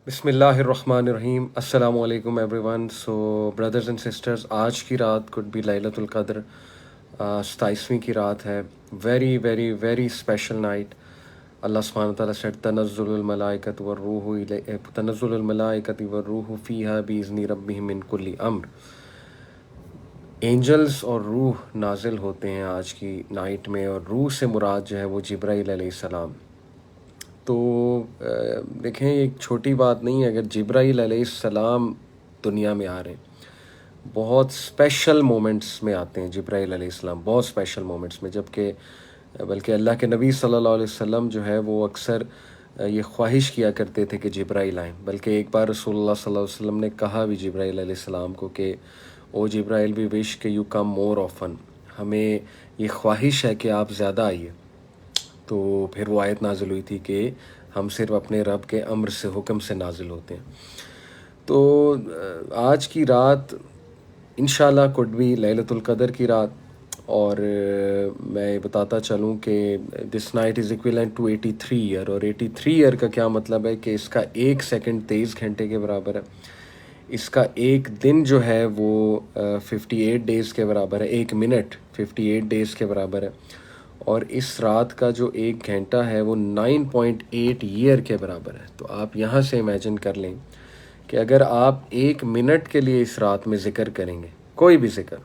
بسم اللہ الرحمن الرحیم. السلام علیکم every one. So brothers and sisters, آج کی رات کوڈ بی لیلۃ القدر. 27ویں کی رات ہے. Very very very special night. اللہ سبحانہ تعالیٰ سے تنزل الملائکۃ والروح فیہا بإذن ربہم من کل امر. اینجلس اور روح نازل ہوتے ہیں آج کی نائٹ میں، اور روح سے مراد جو ہے وہ جبرائیل علیہ السلام. تو دیکھیں، ایک چھوٹی بات نہیں ہے اگر جبرائیل علیہ السلام دنیا میں آ رہے ہیں. بہت اسپیشل مومنٹس میں آتے ہیں جبرائیل علیہ السلام، بہت اسپیشل مومنٹس میں. جبکہ بلکہ اللہ کے نبی صلی اللہ علیہ وسلم جو ہے وہ اکثر یہ خواہش کیا کرتے تھے کہ جبرائیل آئیں. بلکہ ایک بار رسول اللہ صلی اللہ علیہ وسلم نے کہا بھی جبرائیل علیہ السلام کو کہ او جبرائیل، وی وش کہ یو کم مور آفن، ہمیں یہ خواہش ہے کہ آپ زیادہ آئیے. تو پھر وہ آیت نازل ہوئی تھی کہ ہم صرف اپنے رب کے امر سے، حکم سے نازل ہوتے ہیں. تو آج کی رات انشاءاللہ کوڈ بھی لیلۃ القدر کی رات. اور میں بتاتا چلوں کہ this night is equivalent to 83 year. اور 83 ایئر کا کیا مطلب ہے کہ اس کا 1 سیکنڈ 23 گھنٹے کے برابر ہے. اس کا ایک دن جو ہے وہ 58 ڈیز کے برابر ہے. 1 منٹ 58 ڈیز کے برابر ہے. اور اس رات کا جو 1 گھنٹہ ہے وہ 9.8 ایئر کے برابر ہے. تو آپ یہاں سے امیجن کر لیں کہ اگر آپ 1 منٹ کے لیے اس رات میں ذکر کریں گے، کوئی بھی ذکر،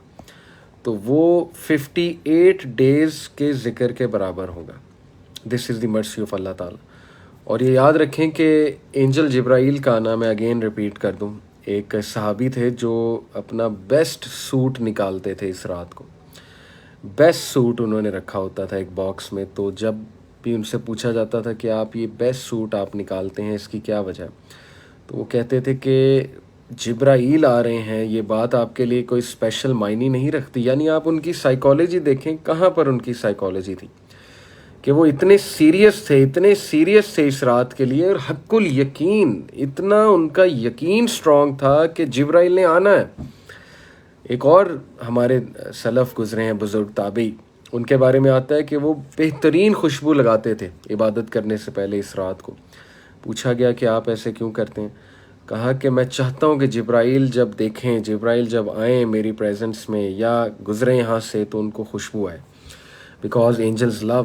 تو وہ 58 ڈیز کے ذکر کے برابر ہوگا. دس از دی مرسی آف اللہ تعالیٰ. اور یہ یاد رکھیں کہ اینجل جبرائیل کا آنا، میں اگین ریپیٹ کر دوں، ایک صحابی تھے جو اپنا بیسٹ سوٹ نکالتے تھے اس رات کو. بیسٹ سوٹ انہوں نے رکھا ہوتا تھا ایک باکس میں. تو جب بھی ان سے پوچھا جاتا تھا کہ آپ یہ بیسٹ سوٹ آپ نکالتے ہیں، اس کی کیا وجہ ہے، تو وہ کہتے تھے کہ جبرائیل آ رہے ہیں. یہ بات آپ کے لیے کوئی اسپیشل معنی نہیں رکھتی. یعنی آپ ان کی سائیکالوجی دیکھیں، کہاں پر ان کی سائیکالوجی تھی کہ وہ اتنے سیریس تھے اس رات کے لیے. اور حق الیقین، اتنا ان کا یقین سٹرونگ تھا کہ جبرائیل نے آنا ہے. ایک اور ہمارے سلف گزرے ہیں، بزرگ تابعی، ان کے بارے میں آتا ہے کہ وہ بہترین خوشبو لگاتے تھے عبادت کرنے سے پہلے اس رات کو. پوچھا گیا کہ آپ ایسے کیوں کرتے ہیں؟ کہا کہ میں چاہتا ہوں کہ جبرائیل جب دیکھیں، جبرائیل جب آئیں میری پریزنس میں یا گزریں یہاں سے، تو ان کو خوشبو آئے. بیکاز اینجلز لو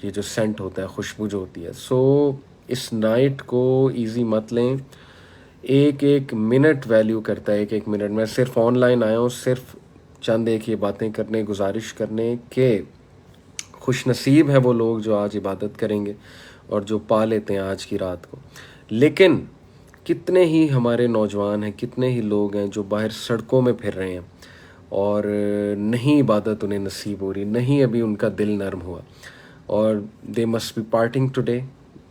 یہ جو سینٹ ہوتا ہے، خوشبو جو ہوتی ہے. سو اس نائٹ کو ایزی مت لیں. ایک منٹ ویلیو کرتا ہے. ایک منٹ. میں صرف آن لائن آیا ہوں صرف چند ایک یہ باتیں کرنے، گزارش کرنے کہ خوش نصیب ہیں وہ لوگ جو آج عبادت کریں گے اور جو پا لیتے ہیں آج کی رات کو. لیکن کتنے ہی ہمارے نوجوان ہیں، کتنے ہی لوگ ہیں جو باہر سڑکوں میں پھر رہے ہیں اور نہیں عبادت انہیں نصیب ہو رہی، نہیں ابھی ان کا دل نرم ہوا. اور they must be parting today.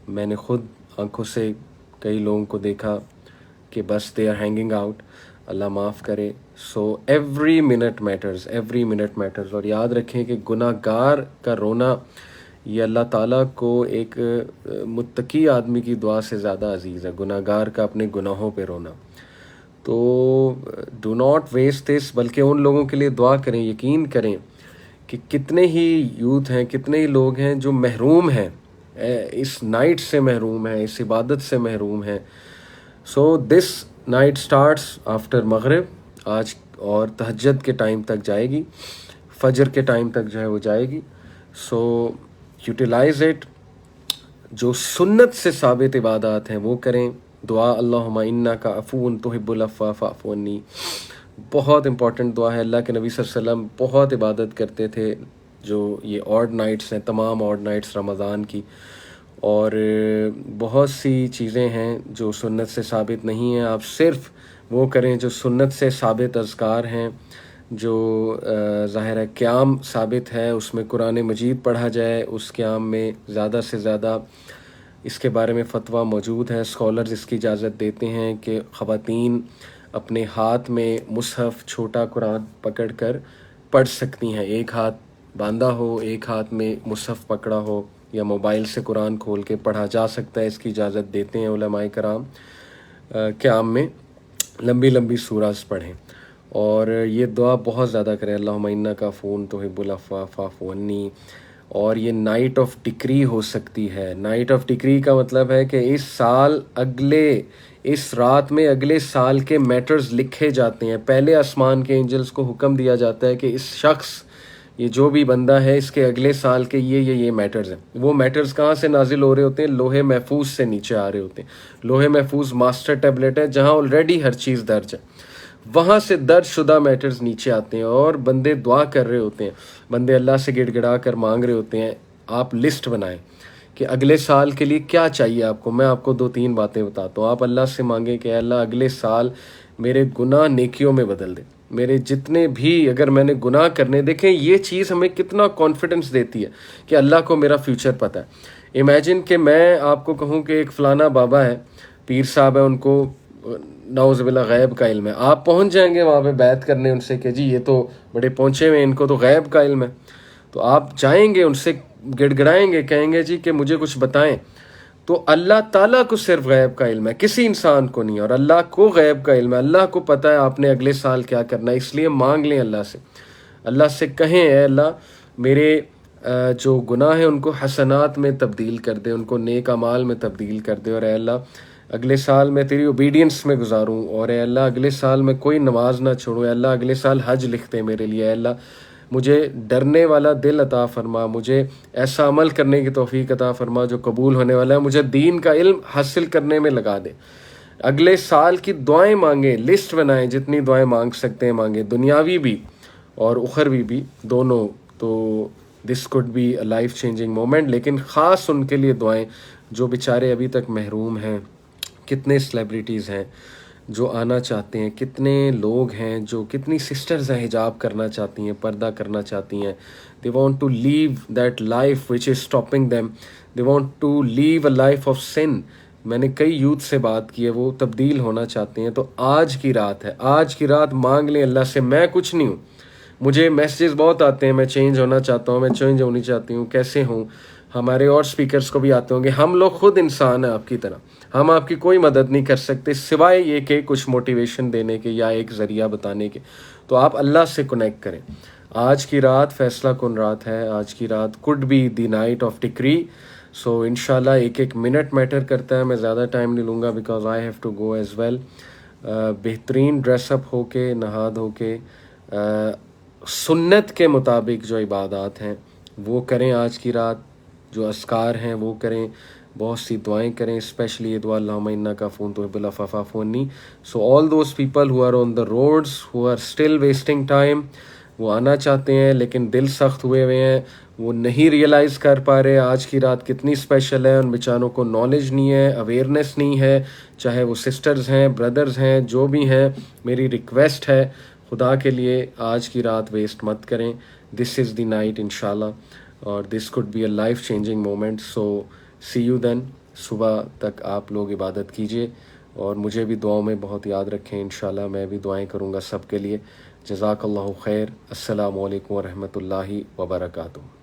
میں نے خود آنکھوں سے کئی لوگوں کو دیکھا کہ بس دے آر ہینگنگ آؤٹ. اللہ معاف کرے. So every minute matters, every minute matters. اور یاد رکھیں کہ گناہ گار کا رونا یہ اللہ تعالیٰ کو ایک متقی آدمی کی دعا سے زیادہ عزیز ہے، گناہ گار کا اپنے گناہوں پہ رونا. تو ڈو ناٹ ویسٹ دس، بلکہ ان لوگوں کے لیے دعا کریں. یقین کریں کہ کتنے ہی یوتھ ہیں، کتنے ہی لوگ ہیں جو محروم ہیں، اس نائٹ سے محروم ہیں، اس عبادت سے محروم ہیں. سو دس نائٹ سٹارٹس آفٹر مغرب آج، اور تہجد کے ٹائم تک جائے گی، فجر کے ٹائم تک جو ہے وہ جائے گی. سو یوٹیلائز اٹ. جو سنت سے ثابت عبادات ہیں وہ کریں. دعا اللہم انک عفو تحب العفو فاعف عنی بہت امپورٹنٹ دعا ہے. اللہ کے نبی صلی اللہ علیہ وسلم بہت عبادت کرتے تھے جو یہ آڈ نائٹس ہیں، تمام آڈ نائٹس رمضان کی. اور بہت سی چیزیں ہیں جو سنت سے ثابت نہیں ہیں. آپ صرف وہ کریں جو سنت سے ثابت اذکار ہیں. جو ظاہر ہے قیام ثابت ہے، اس میں قرآن مجید پڑھا جائے. اس قیام میں زیادہ سے زیادہ اس کے بارے میں فتویٰ موجود ہے. اسکالرز اس کی اجازت دیتے ہیں کہ خواتین اپنے ہاتھ میں مصحف چھوٹا قرآن پکڑ کر پڑھ سکتی ہیں. ایک ہاتھ باندھا ہو، ایک ہاتھ میں مصحف پکڑا ہو، یا موبائل سے قرآن کھول کے پڑھا جا سکتا ہے. اس کی اجازت دیتے ہیں علماء کرام. قیام میں لمبی لمبی سورۃ پڑھیں. اور یہ دعا بہت زیادہ کریں، اللہم انک عفو تحب العفو فاعف عنی. اور یہ نائٹ آف ڈکری ہو سکتی ہے. نائٹ آف ڈکری کا مطلب ہے کہ اس رات میں اگلے سال کے میٹرز لکھے جاتے ہیں. پہلے آسمان کے اینجلز کو حکم دیا جاتا ہے کہ اس شخص، یہ جو بھی بندہ ہے، اس کے اگلے سال کے یہ میٹرز ہیں. وہ میٹرز کہاں سے نازل ہو رہے ہوتے ہیں؟ لوہے محفوظ سے نیچے آ رہے ہوتے ہیں. لوہے محفوظ ماسٹر ٹیبلٹ ہے جہاں آلریڈی ہر چیز درج ہے. وہاں سے درج شدہ میٹرز نیچے آتے ہیں اور بندے دعا کر رہے ہوتے ہیں. بندے اللہ سے گڑ گڑا کر مانگ رہے ہوتے ہیں. آپ لسٹ بنائیں کہ اگلے سال کے لیے کیا چاہیے آپ کو. میں آپ کو 2-3 باتیں بتاتا ہوں. آپ اللہ سے مانگیں کہ اے اللہ اگلے سال میرے گناہ نیکیوں میں بدل دے. میرے جتنے بھی اگر میں نے گناہ کرنے، دیکھیں یہ چیز ہمیں کتنا کانفیڈنس دیتی ہے کہ اللہ کو میرا فیوچر پتہ ہے. امیجن کہ میں آپ کو کہوں کہ ایک فلانا بابا ہے، پیر صاحب ہے، ان کو نعوذ باللہ غیب کا علم ہے. آپ پہنچ جائیں گے وہاں پہ بیعت کرنے ان سے کہ جی یہ تو بڑے پہنچے ہوئے، ان کو تو غیب کا علم ہے. تو آپ جائیں گے ان سے گڑ گڑائیں گے، کہیں گے جی کہ مجھے کچھ بتائیں. تو اللہ تعالیٰ کو صرف غیب کا علم ہے، کسی انسان کو نہیں. اور اللہ کو غیب کا علم ہے، اللہ کو پتہ ہے آپ نے اگلے سال کیا کرنا ہے. اس لیے مانگ لیں اللہ سے. اللہ سے کہیں اے اللہ میرے جو گناہ ہیں ان کو حسنات میں تبدیل کر دے، ان کو نیک اعمال میں تبدیل کر دے. اور اے اللہ اگلے سال میں تیری اوبیڈینس میں گزاروں. اور اے اللہ اگلے سال میں کوئی نماز نہ چھوڑوں. اے اللہ اگلے سال حج لکھ دے میرے لیے. اے اللہ مجھے ڈرنے والا دل عطا فرما، مجھے ایسا عمل کرنے کی توفیق عطا فرما جو قبول ہونے والا ہے. مجھے دین کا علم حاصل کرنے میں لگا دے. اگلے سال کی دعائیں مانگیں، لسٹ بنائیں، جتنی دعائیں مانگ سکتے ہیں مانگیں، دنیاوی بھی اور اخروی بھی دونوں. تو this could be a life changing moment. لیکن خاص ان کے لیے دعائیں جو بیچارے ابھی تک محروم ہیں. کتنے سیلیبریٹیز ہیں جو آنا چاہتے ہیں، کتنے لوگ ہیں جو، کتنی سسٹرز ہیں حجاب کرنا چاہتی ہیں، پردہ کرنا چاہتی ہیں. they want to leave that life which is stopping them. they want to live a life of sin. میں نے کئی یوتھ سے بات کی ہے، وہ تبدیل ہونا چاہتے ہیں. تو آج کی رات ہے، آج کی رات مانگ لیں اللہ سے. میں کچھ نہیں ہوں، مجھے میسیجز بہت آتے ہیں، میں چینج ہونا چاہتا ہوں، میں چینج ہونی چاہتی ہوں، کیسے ہوں. ہمارے اور سپیکرز کو بھی آتے ہوں گے. ہم لوگ خود انسان ہیں آپ کی طرح. ہم آپ کی کوئی مدد نہیں کر سکتے سوائے یہ کہ کچھ موٹیویشن دینے کے یا ایک ذریعہ بتانے کے. تو آپ اللہ سے کنیکٹ کریں. آج کی رات فیصلہ کن رات ہے. آج کی رات could be the night of decree. سو انشاءاللہ ایک منٹ میٹر کرتا ہے. میں زیادہ ٹائم نہیں لوں گا because I have to go as well. بہترین ڈریس اپ ہو کے، نہا دھو کے، سنت کے مطابق جو عبادات ہیں وہ کریں. آج کی رات جو اذکار ہیں وہ کریں، بہت سی دعائیں کریں. اسپیشلی یہ دعا اللہم انک عفو تحب العفو فاعف عنی. So all those people who are on the roads, who are still wasting time, وہ آنا چاہتے ہیں لیکن دل سخت ہوئے ہوئے ہیں، وہ نہیں ریئلائز کر پا رہے آج کی رات کتنی اسپیشل ہے. ان بیچاروں کو نالج نہیں ہے، اویئرنیس نہیں ہے، چاہے وہ سسٹرز ہیں، بردرز ہیں، جو بھی ہیں. میری ریکویسٹ ہے خدا کے لیے آج کی رات ویسٹ مت کریں. دس از دی نائٹ انشاءاللہ، اور this could be a life changing moment. So see you then. صبح تک آپ لوگ عبادت کیجئے اور مجھے بھی دعاؤں میں بہت یاد رکھیں. انشاءاللہ میں بھی دعائیں کروں گا سب کے لیے. جزاک اللہ خیر. السلام علیکم ورحمۃ اللہ وبرکاتہ.